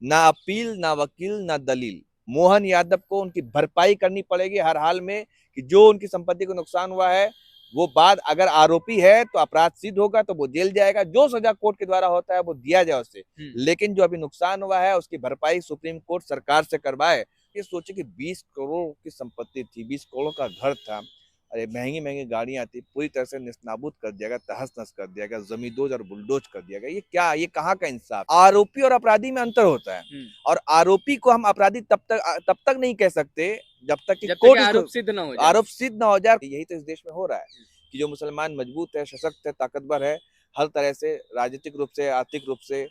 ना अपील, ना वकील, ना दलील। मोहन यादव को उनकी भरपाई करनी पड़ेगी हर हाल में, कि जो उनकी संपत्ति को नुकसान हुआ है वो बाद, अगर आरोपी है तो अपराध सिद्ध होगा तो वो जेल जाएगा, जो सजा कोर्ट के द्वारा होता है वो दिया जाए उसे। लेकिन जो अभी नुकसान हुआ है उसकी भरपाई सुप्रीम कोर्ट सरकार से करवाए। ये सोचे कि 20 करोड़ की संपत्ति थी, 20 करोड़ का घर था, अरे महंगी महंगी गाड़ियां थी, पूरी तरह से निस्नाबूद कर दिया गया, तहस नहस कर दिया गया, जमींदोज और बुलडोज कर दिया गया। ये क्या, ये कहाँ का इंसाफ? आरोपी और अपराधी में अंतर होता है, और आरोपी को हम अपराधी तब तक नहीं कह सकते जब तक कि जब तक कोर्ट आरोप उसको सिद्ध ना हो जाए। आरोप सिद्ध ना हो जाए। यही तो इस देश में हो रहा है कि जो मुसलमान मजबूत है, सशक्त है, ताकतवर है, हर तरह से, राजनीतिक रूप से, आर्थिक रूप से,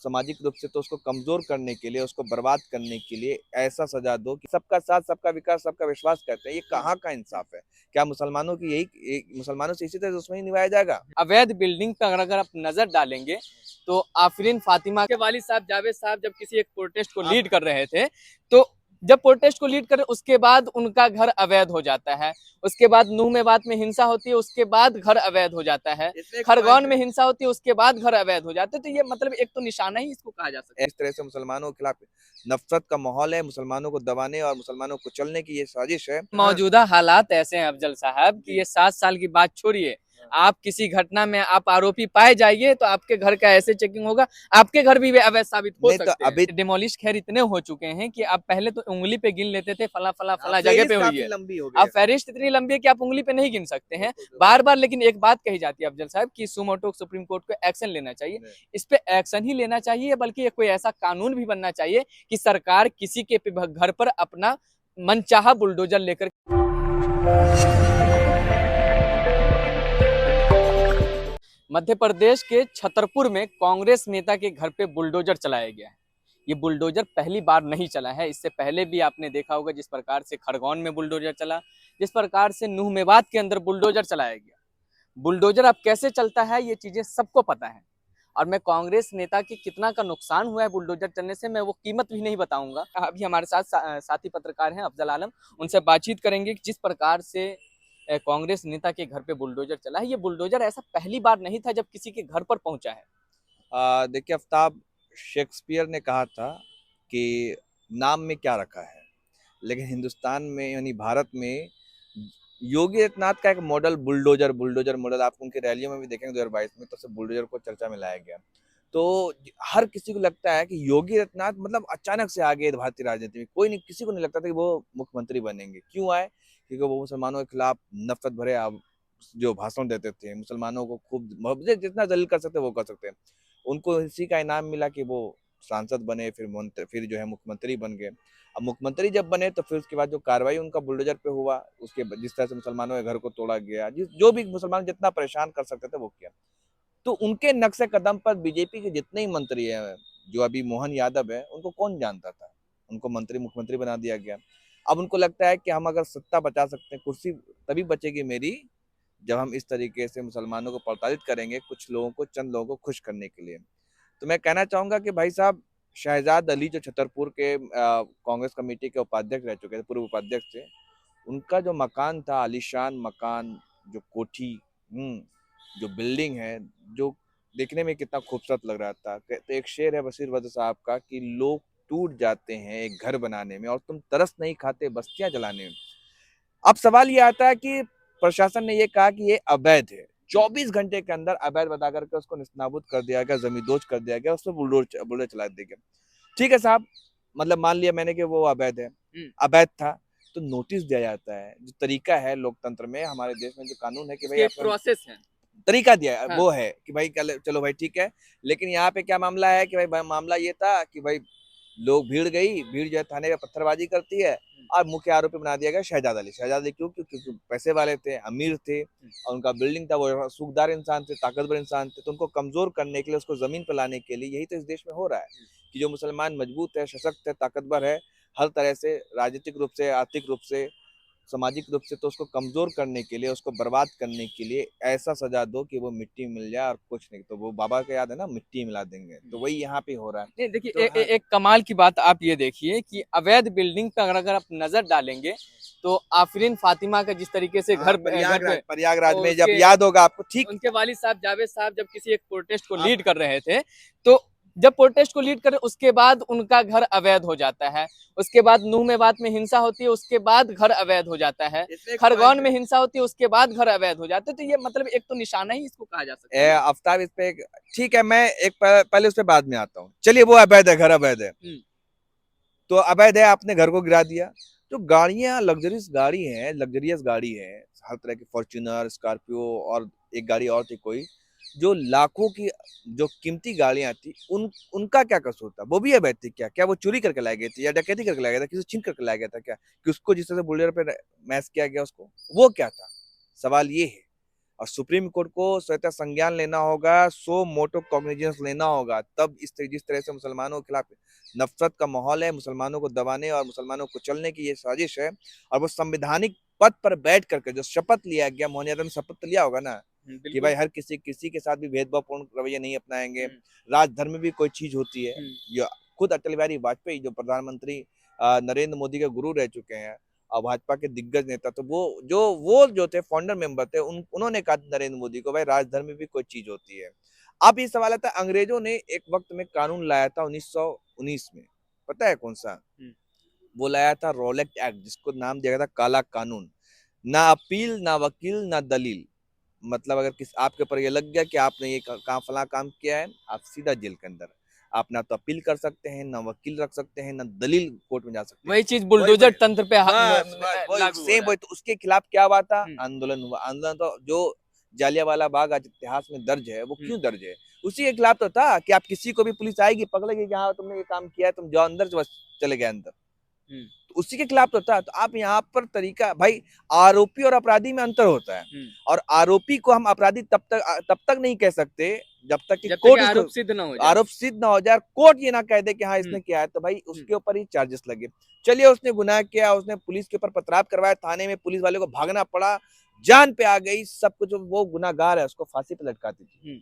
सामाजिक रूप से, तो उसको कमजोर करने के लिए, उसको बर्बाद करने के लिए ऐसा सजा दो कि सबका साथ, सबका विकास, सबका विश्वास करते हैं। ये कहाँ का इंसाफ है? क्या मुसलमानों की मुसलमानों से इसी तरह दुश्मनी निभाया जाएगा? अवैध बिल्डिंग पर अगर आप नजर डालेंगे तो आफरीन फातिमा के वालिद साहब जावेद साहब जब किसी एक प्रोटेस्ट को लीड कर रहे थे, तो जब प्रोटेस्ट को लीड कर उसके बाद उनका घर अवैध हो जाता है, उसके बाद नूह मेवात में हिंसा होती है, उसके बाद घर अवैध हो जाता है, खरगोन में हिंसा होती है, उसके बाद घर अवैध हो जाते हैं। तो ये मतलब एक तो निशाना ही इसको कहा जा सकता है। इस तरह से मुसलमानों के खिलाफ नफरत का माहौल है, मुसलमानों को दबाने और मुसलमानों को कुचलने की ये साजिश है। मौजूदा हालात ऐसे हैं अफजल साहब कि ये 7 साल की बात छोड़िए, आप किसी घटना में आप आरोपी पाए जाइए तो आपके घर का ऐसे चेकिंग होगा, आपके घर भी अवैध साबित हो नहीं तो सकते अभी हैं। डिमोलिश खैर इतने हो चुके हैं कि आप पहले तो उंगली पे गिन लेते थे, फला फला फला जगह फहरिस्त पे हुई काफी है। लंबी हो गई अब है। फहरिस्त इतनी लंबी है कि आप उंगली पे नहीं गिन सकते हैं बार बार। लेकिन एक बात कही जाती है अफजल साहब कि सुमोटो सुप्रीम कोर्ट को एक्शन लेना चाहिए। इस पे एक्शन ही लेना चाहिए, बल्कि कोई ऐसा कानून भी बनना चाहिए कि सरकार किसी के घर पर अपना मनचाहा बुलडोजर लेकर। मध्य प्रदेश के छतरपुर में कांग्रेस नेता के घर पे बुलडोजर चलाया गया है। ये बुलडोजर पहली बार नहीं चला है, इससे पहले भी आपने देखा होगा जिस प्रकार से खरगोन में बुलडोजर चला, जिस प्रकार से नूह मेवात के अंदर बुलडोजर चलाया गया। बुलडोजर अब कैसे चलता है ये चीजें सबको पता है, और मैं कांग्रेस नेता की कितना का नुकसान हुआ है बुलडोजर चलने से मैं वो कीमत भी नहीं बताऊंगा। अभी हमारे साथ साथी पत्रकार हैं अफजल आलम, उनसे बातचीत करेंगे कि जिस प्रकार से कांग्रेस नेता के घर पे बुलडोजर चला है। ये बुलडोजर ऐसा पहली बार नहीं था जब किसी के घर पर पहुंचा है। देखिए आफ्ताब, शेक्सपियर ने कहा था कि नाम में क्या रखा है, लेकिन हिंदुस्तान में यानी भारत में योगी आदित्यनाथ का एक मॉडल बुलडोजर बुलडोजर मॉडल आप उनकी रैलियों में भी देखेंगे 2022 में, तो सब बुलडोजर को चर्चा में लाया गया। तो हर किसी को लगता है कि योगी आदित्यनाथ मतलब अचानक से आ गए भारतीय राजनीति में। कोई नहीं, किसी को नहीं लगता था कि वो मुख्यमंत्री बनेंगे। क्यों आए? क्योंकि वो मुसलमानों के खिलाफ नफरत भरे जो भाषण देते थे, मुसलमानों को खूब जितना जलील कर सकते वो कर सकते हैं। उनको इसी का इनाम मिला कि वो सांसद बने, फिर जो है मुख्यमंत्री बन गए। अब मुख्यमंत्री जब बने तो फिर उसके बाद जो कार्रवाई उनका बुलडोजर पे हुआ, उसके जिस तरह से मुसलमानों के घर को तोड़ा गया, जो भी मुसलमान जितना परेशान कर सकते थे वो किया। तो उनके नक्शे कदम पर बीजेपी के जितने ही मंत्री हैं, जो अभी मोहन यादव है, उनको कौन जानता था? उनको मुख्यमंत्री बना दिया गया। अब उनको लगता है कि हम अगर सत्ता बचा सकते हैं, कुर्सी तभी बचेगी मेरी जब हम इस तरीके से मुसलमानों को प्रताड़ित करेंगे, कुछ लोगों को, चंद लोगों को खुश करने के लिए। तो मैं कहना चाहूंगा कि भाई साहब, शहजाद अली जो छतरपुर के कांग्रेस कमेटी के उपाध्यक्ष रह चुके थे, पूर्व उपाध्यक्ष थे, उनका जो मकान था, आलीशान मकान, जो कोठी, जो बिल्डिंग है, जो देखने में कितना खूबसूरत लग रहा था। तो एक शेर है बशीर वद साहब का कि लोग टूट जाते हैं एक घर बनाने में और तुम तरस नहीं खाते बस्तियां जलाने में। अब सवाल ये आता है कि प्रशासन ने ये कहा कि ये अवैध है, 24 घंटे के अंदर अवैध बता करके उसको निस्तानाबूद कर दिया गया, जमींदोज कर दिया गया, उसमें बुलडोजर चला दिया गया। ठीक है साहब, मतलब मान लिया मैंने कि वो अवैध है, अवैध था, तो नोटिस दिया जाता है। जो तरीका है लोकतंत्र में, हमारे देश में जो कानून है कि भाई एक प्रोसेस है। तरीका दिया है, हाँ। वो है कि भाई चलो भाई ठीक है। लेकिन यहाँ पे क्या मामला है कि भाई मामला ये था कि भाई लोग, भीड़ जो है थाने पे पत्थरबाजी करती है, और मुख्य आरोपी बना दिया गया शहजाद अली। शहजाद अली क्यों? क्योंकि पैसे वाले थे, अमीर थे, और उनका बिल्डिंग था, वो सूखदार इंसान थे, ताकतवर इंसान थे। तो उनको कमजोर करने के लिए, उसको जमीन पर लाने के लिए, यही तो इस देश में हो रहा है कि जो मुसलमान मजबूत है, सशक्त है, ताकतवर है, हर तरह से, राजनीतिक रूप से, आर्थिक रूप से, सामाजिक रूप से, तो उसको कमजोर करने के लिए, उसको बर्बाद करने के लिए ऐसा सजा दो कि वो मिट्टी मिल जाए और कुछ नहीं। तो वो बाबा का याद है ना, मिट्टी मिला देंगे, तो वही यहाँ पे हो रहा है। नहीं देखिए, तो एक कमाल की बात आप ये देखिए कि अवैध बिल्डिंग पर अगर आप नजर डालेंगे तो आफरीन फातिमा का जिस तरीके से घर प्रयागराज में जब उसके याद होगा आपको, ठीक उनके वालिद साहब जावेद साहब जब किसी एक प्रोटेस्ट को लीड कर रहे थे, तो जब प्रोटेस्ट को लीड कर उसके बाद उनका घर अवैध हो जाता है, उसके बाद नूह में बात में हिंसा होती है, उसके बाद घर अवैध हो जाता है, इसमें एक खरगोन पॉइंट में है, हिंसा होती है, उसके बाद घर अवैध हो जाते हैं। तो ये मतलब एक तो निशाना ही इसको कहा जा सकता है ना। आफ्ताब इस पे ठीक है, मैं एक पहले उस पे बाद में आता हूँ। चलिए वो अवैध है, घर अवैध है, तो अवैध है, आपने घर को गिरा दिया। जो गाड़ियां लग्जरियस गाड़ी है, लग्जरियस गाड़ी है, हर तरह की फॉर्च्यूनर, स्कॉर्पियो और एक गाड़ी और थी कोई, जो लाखों की जो कीमती गाड़ियां थी, उनका क्या कसूर था? वो भी अवैध थी क्या? क्या वो चोरी करके लाए गए थे या डकैती करके लाया गया था, किसी छीन करके लाया गया था क्या, कि उसको जिस तरह से बुलडोजर पे मैश किया गया उसको, वो क्या था? सवाल ये है। और सुप्रीम कोर्ट को स्वतः संज्ञान लेना होगा, सो मोटो कॉग्निजेंस लेना होगा, तब जिस तरह से मुसलमानों के खिलाफ नफरत का माहौल है, मुसलमानों को दबाने और मुसलमानों को चलने की ये साजिश है, और वो संवैधानिक पद पर बैठ करके जो शपथ लिया गया, मोहन यादव ने शपथ तो लिया होगा ना, कि भाई बिल्कुल। हर किसी के साथ भी भेदभावपूर्ण रवैया नहीं अपनाएंगे, राजधर्म में भी कोई चीज होती है। ये खुद अटल बिहारी वाजपेयी जो प्रधानमंत्री नरेंद्र मोदी के गुरु रह चुके हैं और भाजपा के दिग्गज नेता, तो वो जो थे फाउंडर मेंबर थे, उन्होंने कहा नरेंद्र मोदी को, भाई राजधर्म में भी कोई चीज होती है। अब ये सवाल आता है, अंग्रेजों ने एक वक्त में कानून लाया था 1919 में, पता है कौन सा? वो लाया था रोलेक्ट एक्ट, जिसको नाम दिया गया था काला कानून। ना अपील, ना वकील, ना दलील। मतलब अगर किस आपके ऊपर ये लग गया कि आपने ये काम फला काम किया है, आप सीधा जेल के अंदर। आप ना तो अपील कर सकते हैं, ना वकील रख सकते हैं, ना दलील कोर्ट में जा सकते हैं। वही चीज वही बुलडोजर वही तंत्र पे बस वही लागू हो सेम रहा है। वही, तो उसके खिलाफ क्या हुआ था? आंदोलन हुआ। आंदोलन तो जो जालियांवाला बाग आज इतिहास में दर्ज है, वो क्यों दर्ज है? उसी के खिलाफ तो था कि आप किसी को भी पुलिस आएगी, पकड़ेगी कि हाँ तुमने ये काम किया है, तुम जाओ अंदर, बस चले गए अंदर। तो उसी के खिलाफ तो था। तो आप यहाँ पर तरीका, भाई आरोपी और अपराधी में अंतर होता है, और आरोपी को हम अपराधी तब तक नहीं कह सकते जब तक कि जब तक कोर्ट उसको आरोप सिद्ध ना हो जाए। आरोप सिद्ध ना हो जाए, कोर्ट ये ना कह दे कि हाँ इसने किया है, तो भाई उसके ऊपर ही चार्जेस लगे। चलिए उसने गुनाह किया, उसने पुलिस के ऊपर पथराव करवाया, थाने में पुलिस वाले को भागना पड़ा, जान पे आ गई, सब कुछ, वो गुनाहगार है, उसको फांसी पे लटका दीजिए।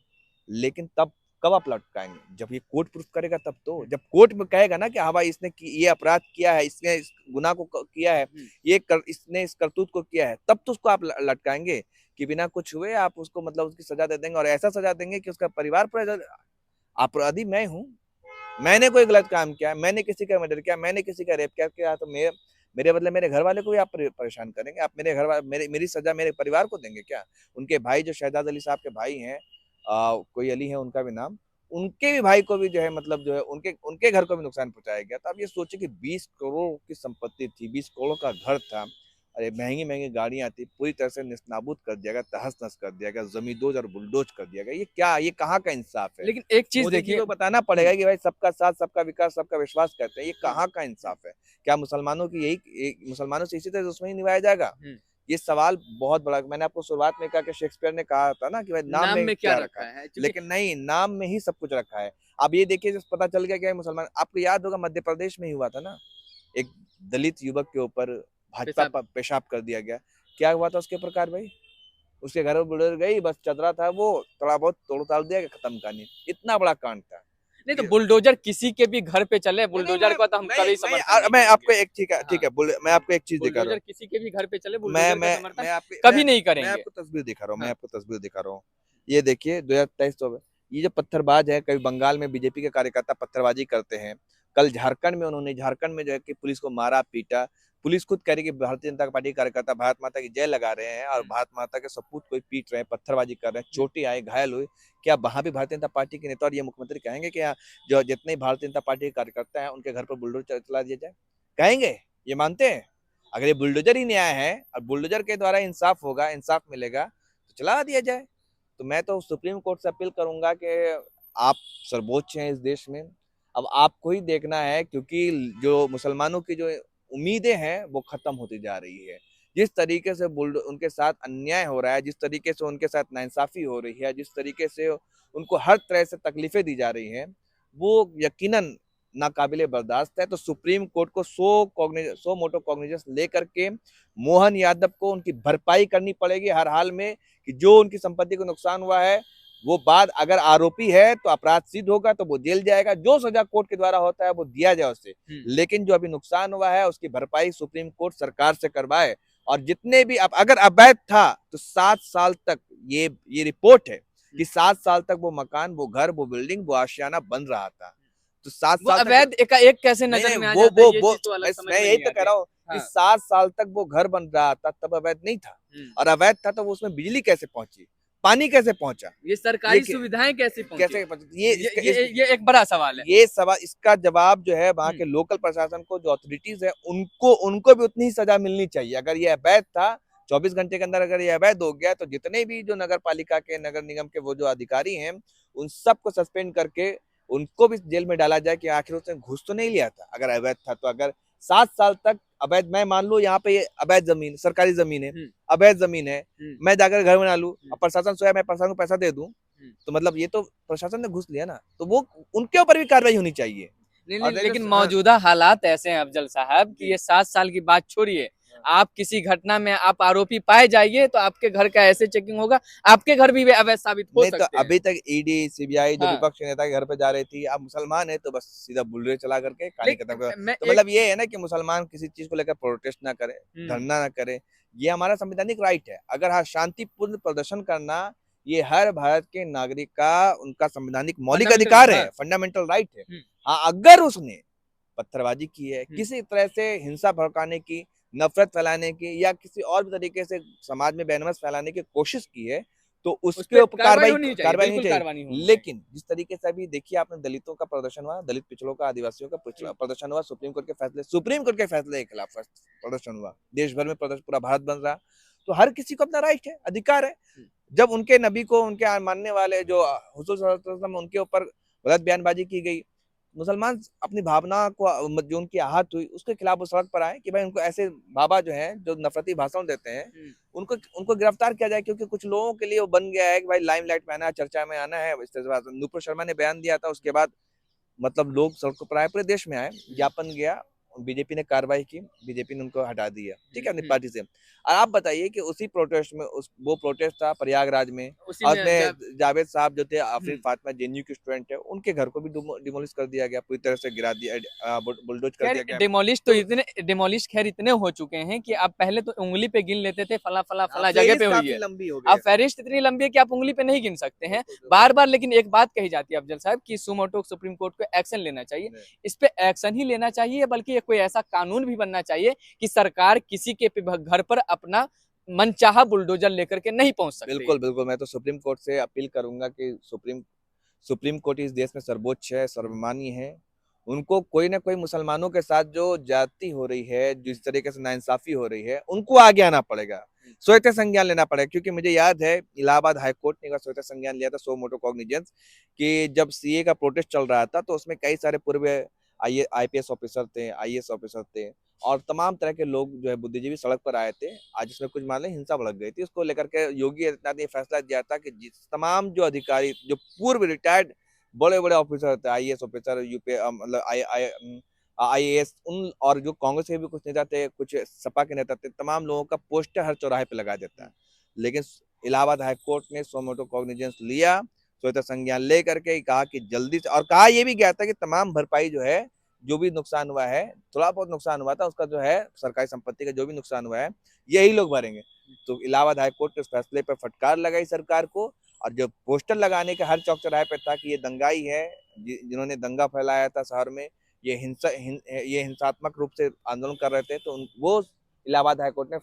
लेकिन तब कब आप लटकाएंगे? जब ये कोर्ट प्रूफ करेगा तब तो। जब कोर्ट में कहेगा ना कि हाँ भाई इसने ये अपराध किया है, इसने इस गुनाह को किया है, इसने इस करतूत को किया है, तब तो उसको आप लटकाएंगे। कि बिना कुछ हुए आप उसको मतलब उसकी सजा दे देंगे, और ऐसा सजा देंगे कि उसका परिवार पर, अपराधी मैं हूँ, मैंने कोई गलत काम किया, मैंने किसी का मर्डर किया, मैंने किसी का रेप किया, तो मेरे बदले मेरे घर वाले को भी आप परेशान करेंगे? आप मेरे घर वाले, मेरी सजा मेरे परिवार को देंगे क्या? उनके भाई जो शहजाद अली साहब के भाई हैं, कोई अली है उनका भी नाम, उनके भी भाई को भी जो है मतलब जो है उनके उनके घर को भी नुकसान पहुंचाया गया। तो आप ये सोचिए कि 20 करोड़ की संपत्ति थी, 20 करोड़ का घर था, अरे महंगी महंगी गाड़ियां थी, पूरी तरह से निस्ताबूद कर दिया गया, तहस नहस कर दिया गया, जमींदोज और बुलडोज कर दिया गया। ये क्या, ये कहाँ का इंसाफ है? लेकिन एक चीज मोदी जी देखिए। को बताना पड़ेगा कि भाई सबका साथ, सबका विकास, सबका विश्वास करते हैं, ये कहाँ का इंसाफ है? क्या मुसलमानों की मुसलमानों से इसी तरह दुश्मनी निभाया जाएगा? ये सवाल बहुत बड़ा। मैंने आपको शुरुआत में कहा कि शेक्सपियर ने कहा था ना कि भाई नाम नाम में में क्या क्या रखा रखा है, है क्योंकि लेकिन नहीं, नाम में ही सब कुछ रखा है। अब ये देखिए, जब पता चल गया कि मुसलमान, आपको याद होगा मध्य प्रदेश में ही हुआ था ना, एक दलित युवक के ऊपर भाजपा पेशाब। पेशाब कर दिया गया। क्या हुआ था उसके प्रकार भाई? उसके घर में बुलडोजर गई, बस चदरा था वो, थोड़ा बहुत तोड़ ताड़ दिया, खत्म कहानी। इतना बड़ा कांड था। नहीं तो बुलडोजर किसी के भी घर पे चले, नहीं नहीं बुलडोजर को तो हम कभी समर्थन नहीं मैं करेंगे। आपको एक, ठीक है ठीक हाँ, है, मैं आपको एक चीज दिखा रहा बुलडोजर हूँ। किसी के भी घर पे चले, मैं बुलडोजर का मैं समर्थन मैं आपके कभी नहीं मैं करेंगे। आपको तस्वीर दिखा रहा हूँ, मैं हाँ। आपको तस्वीर दिखा रहा हूँ। ये देखिए 2023 तो ये जो पत्थरबाज है, कभी बंगाल में बीजेपी के कार्यकर्ता पत्थरबाजी करते हैं, कल झारखंड में जो है कि पुलिस को मारा पीटा। पुलिस खुद कह रही है कि भारतीय जनता पार्टी के कार्यकर्ता भारत माता की जय लगा रहे हैं, और भारत माता के सपूत कोई पीट रहे हैं, पत्थरबाजी कर रहे हैं, चोटें आई, घायल हुई। क्या वहां भी भारतीय जनता पार्टी के नेता और ये मुख्यमंत्री कहेंगे कि यहाँ जो जितने भारतीय जनता पार्टी के कार्यकर्ता हैं उनके घर पर बुलडोजर चला दिया जाए? कहेंगे? ये मानते हैं? अगर ये बुलडोजर ही न्याय है और बुलडोजर के द्वारा इंसाफ होगा, इंसाफ मिलेगा, तो चला दिया जाए। तो मैं तो सुप्रीम कोर्ट से अपील करूंगा कि आप सर्वोच्च हैं इस देश में, अब आपको ही देखना है, क्योंकि जो मुसलमानों की जो उम्मीदें हैं वो खत्म होती जा रही है। जिस तरीके से उनके साथ अन्याय हो रहा है, जिस तरीके से उनके साथ नाइंसाफी हो रही है, जिस तरीके से उनको हर तरह से तकलीफें दी जा रही हैं, वो यकीनन नाकाबिले बर्दाश्त है। तो सुप्रीम कोर्ट को सो मोटो कॉग्निजेंस लेकर के मोहन यादव को उनकी भरपाई करनी पड़ेगी हर हाल में, कि जो उनकी संपत्ति को नुकसान हुआ है वो बाद, अगर आरोपी है तो अपराध सिद्ध होगा तो वो जेल जाएगा, जो सजा कोर्ट के द्वारा होता है वो दिया जाए उसे। लेकिन जो अभी नुकसान हुआ है उसकी भरपाई सुप्रीम कोर्ट सरकार से करवाए। और जितने भी अगर अवैध था तो 7 साल तक, ये रिपोर्ट है कि 7 साल तक वो मकान, वो घर, वो बिल्डिंग, वो आशियाना बन रहा था। तो 7 वो साल तक अवैध एकाएक कैसे नहीं, नजर नहीं, में आ जाता है, ये चीज तो अलग समझ मैं में यही नहीं तो कह आती। रहा हूँ कि हाँ। 7 साल तक वो घर बन रहा था, तब अवैध नहीं था। और अवैध था तो वो उसमें बिजली कैसे पहुंची? पानी कैसे पहुंचा? ये ये सरकारी सुविधाएं कैसे पहुंची? कैसे पहुंचा? ये इसका ये एक बड़ा सवाल है। ये सवाल, इसका जवाब जो है वहाँ हम्म, के लोकल प्रशासन को, जो अथॉरिटीज है, उनको उनको भी उतनी ही सजा मिलनी चाहिए। अगर ये अवैध था, 24 घंटे के अंदर अगर ये अवैध हो गया, तो जितने भी जो नगर पालिका के, नगर निगम के वो जो अधिकारी हैं, उन सबको सस्पेंड करके उनको भी जेल में डाला जाए कि आखिर उसने घूस तो नहीं लिया था अगर अवैध था। तो अगर 7 साल तक अवैध, मैं मान लू यहाँ पे ये अवैध जमीन, सरकारी जमीन है, हम्म, अवैध जमीन है, हम्म, मैं जाकर घर बना लूं, हम्म, अब प्रशासन सोया, मैं प्रशासन को पैसा दे दूं, हम्म। तो मतलब ये तो प्रशासन ने घुस लिया ना। तो वो उनके ऊपर भी कार्रवाई होनी चाहिए। नहीं और नहीं, नहीं लेकिन तो हाँ, मौजूदा हालात ऐसे हैं अफजल साहब कि जी, ये 7 साल की बात छोड़िए, हाँ। आप किसी घटना में आप आरोपी पाए जाइए तो आपके घर का ऐसे चेकिंग होगा, आपके घर भी वे अवैध साबित हो नहीं तो सकते हैं। अभी तक ईडी, सीबीआई जो हाँ। विपक्ष के नेता के घर पे जा रही थी, अब मुसलमान है तो बस सीधा बुलडोजर चला करके कहानी खत्म कर। लेकिन मैं तो एक मतलब ये है ना कि मुसलमान किसी चीज को लेकर प्रोटेस्ट ना करे, हम्म, धरना ना करे, ये हमारा संवैधानिक राइट है। अगर हाँ, शांतिपूर्ण प्रदर्शन करना, ये हर भारत के नागरिक का, उनका संवैधानिक मौलिक फंडामेंटल अधिकार हाँ। है, फंडामेंटल राइट है। हम्म, हाँ, अगर उसने पत्थरबाजी की है, हम्म। किसी तरह से हिंसा भड़काने की, नफरत फैलाने की, या किसी और भी तरीके से समाज में बैनमस फैलाने की कोशिश की है, तो उस उसके पर ऊपर कार्रवाई कार्रवाई होनी चाहिए, कार्रवाई होनी बिल्कुल चाहिए। कार्रवाई होनी चाहिए। लेकिन जिस तरीके से अभी देखिए आपने, दलितों का प्रदर्शन हुआ, दलित पिछड़ों का, आदिवासियों का हम्म, प्रदर्शन हुआ, सुप्रीम कोर्ट के फैसले के खिलाफ प्रदर्शन हुआ, देश भर में प्रदर्शन, पूरा भारत बन रहा। तो हर किसी को अपना राइट है, अधिकार है। हम्म। जब उनके नबी को, उनके मानने वाले जो हुजूर सल्लल्लाहु अलैहि वसल्लम, उनके ऊपर गलत बयानबाजी की गई, मुसलमान अपनी भावना को, जो उनकी आहत हुई, उसके खिलाफ वो सड़क पर आए कि भाई उनको ऐसे बाबा जो हैं, जो नफरती भाषण देते हैं, उनको उनको गिरफ्तार किया जाए। क्योंकि कुछ लोगों के लिए वो बन गया है कि भाई लाइमलाइट में आना है, चर्चा में आना है। इस तरह से नुपुर शर्मा ने बयान दिया था, उसके बाद मतलब लोग सड़कों पर आए, पूरे देश में आए, ज्ञापन गया, बीजेपी ने कार्रवाई की, बीजेपी ने उनको हटा दिया, ठीक है, अपनी पार्टी से। और आप बताइए कि उसी प्रोटेस्ट में, उस वो प्रोटेस्ट था प्रयागराज में, उसी और में जब उसमें जावेद साहब जो थे, आफरीन हम्म, फातिमा जेएनयू के स्टूडेंट है, उनके घर को भी डिमोलिश कर दिया गया, पूरी तरह से गिरा दिया, बुलडोज कर खैर दिया गया। तो डिमोलिश खैर इतने हो चुके हैं कि आप पहले तो उंगली पे गिन लेते थे फला फला हाँ, फला जगह पे फेरिस्त हुई काफी है। लंबी हो गई अब है। फहरिस्त इतनी लंबी है कि आप उंगली पे नहीं गिन सकते हैं बिल्कुल, बिल्कुल। बार बार। लेकिन एक बात कही जाती है अफजल साहब कि सुमोटो सुप्रीम कोर्ट को एक्शन लेना चाहिए। नहीं, इस पे एक्शन ही लेना चाहिए, बल्कि कोई ऐसा कानून भी बनना चाहिए कि सरकार किसी के घर पर अपना मनचाहा बुलडोजर लेकर के नहीं पहुंच सकती है। बिल्कुल, बिल्कुल, मैं तो सुप्रीम कोर्ट से अपील करूंगा कि सुप्रीम कोर्ट इस देश में सर्वोच्च है, सर्वमान्य है। उनको कोई ना कोई, मुसलमानों के साथ जो ज्यादती हो रही है, जिस तरीके से नाइंसाफी हो रही है, उनको आगे आना पड़ेगा, स्वतः संज्ञान लेना पड़ेगा। क्योंकि मुझे याद है इलाहाबाद हाई कोर्ट ने स्वतः संज्ञान लिया था, सो मोटो कॉग्निजेंस, कि जब सीए का प्रोटेस्ट चल रहा था, तो उसमें कई सारे पूर्व आईपीएस ऑफिसर थे, आईएएस ऑफिसर थे, और तमाम तरह के लोग जो है, बुद्धिजीवी सड़क पर आए थे। आज इसमें कुछ मामले हिंसा भड़क गई थी, उसको लेकर के योगी आदित्यनाथ ने फैसला दिया था कि तमाम जो अधिकारी, जो पूर्व रिटायर्ड बड़े बड़े ऑफिसर थे, आईएएस ऑफिसर, यूपी मतलब आईएएस, उन, और जो कांग्रेस के भी कुछ नेता थे, कुछ सपा के नेता थे, तमाम लोगों का पोस्टर हर चौराहे पे लगा देता है। लेकिन इलाहाबाद हाई कोर्ट ने सोमोटो कॉग्निजेंस लिया, स्वतः संज्ञान ले करके कहा कि जल्दी से, और कहा यह भी गया था कि तमाम भरपाई जो है, जो भी नुकसान हुआ है, थोड़ा बहुत नुकसान हुआ था, उसका जो है सरकारी संपत्ति का जो भी नुकसान हुआ है, यही लोग भरेंगे। तो इलाहाबाद हाई कोर्ट ने उस फैसले पर फटकार लगाई सरकार को। और जो पोस्टर लगाने के हर चौक चौराहे पे था कि ये दंगाई है, जिन्होंने दंगा फैलाया था शहर में, ये ये हिंसात्मक रूप से आंदोलन कर रहे थे, तो वो इलाहाबाद हाईकोर्ट ने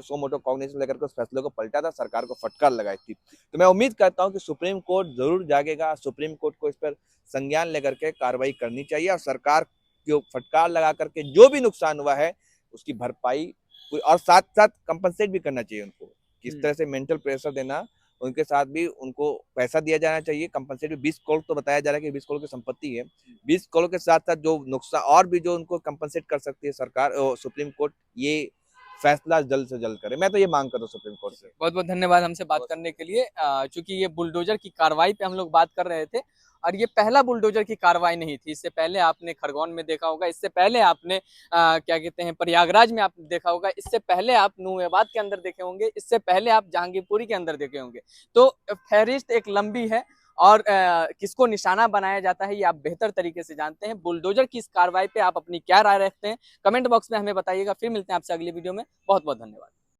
सो मोटो कॉग्निजेंस लेकर के उस फैसले को पलटा था, सरकार को फटकार लगाई थी। तो मैं उम्मीद करता हूं कि सुप्रीम कोर्ट जरूर जागेगा, सुप्रीम कोर्ट को इस पर संज्ञान लेकर के कार्रवाई करनी चाहिए, और सरकार को फटकार लगा करके जो भी नुकसान हुआ है उसकी भरपाई, और साथ साथ कंपनसेट भी करना चाहिए उनको। किस तरह से मेंटल प्रेशर देना, उनके साथ भी उनको पैसा दिया जाना चाहिए, कंपनसेट भी। 20 करोड़ तो बताया जा रहा है कि 20 करोड़ की संपत्ति है, 20 करोड़ के साथ साथ जो नुकसान और भी जो उनको कंपनसेट कर सकती है सरकार, सुप्रीम कोर्ट, ये फैसला जल्द से जल्द करे। मैं तो ये मांग करता हूँ सुप्रीम कोर्ट से। बहुत बहुत धन्यवाद हमसे बात करने के लिए। चूंकि ये बुलडोजर की कार्रवाई पे हम लोग बात कर रहे थे, और ये पहला बुलडोजर की कार्रवाई नहीं थी। इससे पहले आपने खरगोन में देखा होगा, इससे पहले आपने क्या कहते हैं प्रयागराज में आपने देखा होगा, इससे पहले आप नूएबाद के अंदर देखे होंगे, इससे पहले आप जहांगीरपुरी के अंदर देखे होंगे। तो फहरिस्त एक लंबी है, और किसको निशाना बनाया जाता है ये आप बेहतर तरीके से जानते हैं। बुलडोजर की इस कार्रवाई पे आप अपनी क्या राय रखते हैं, कमेंट बॉक्स में हमें बताइएगा। फिर मिलते हैं आपसे अगली वीडियो में। बहुत बहुत धन्यवाद।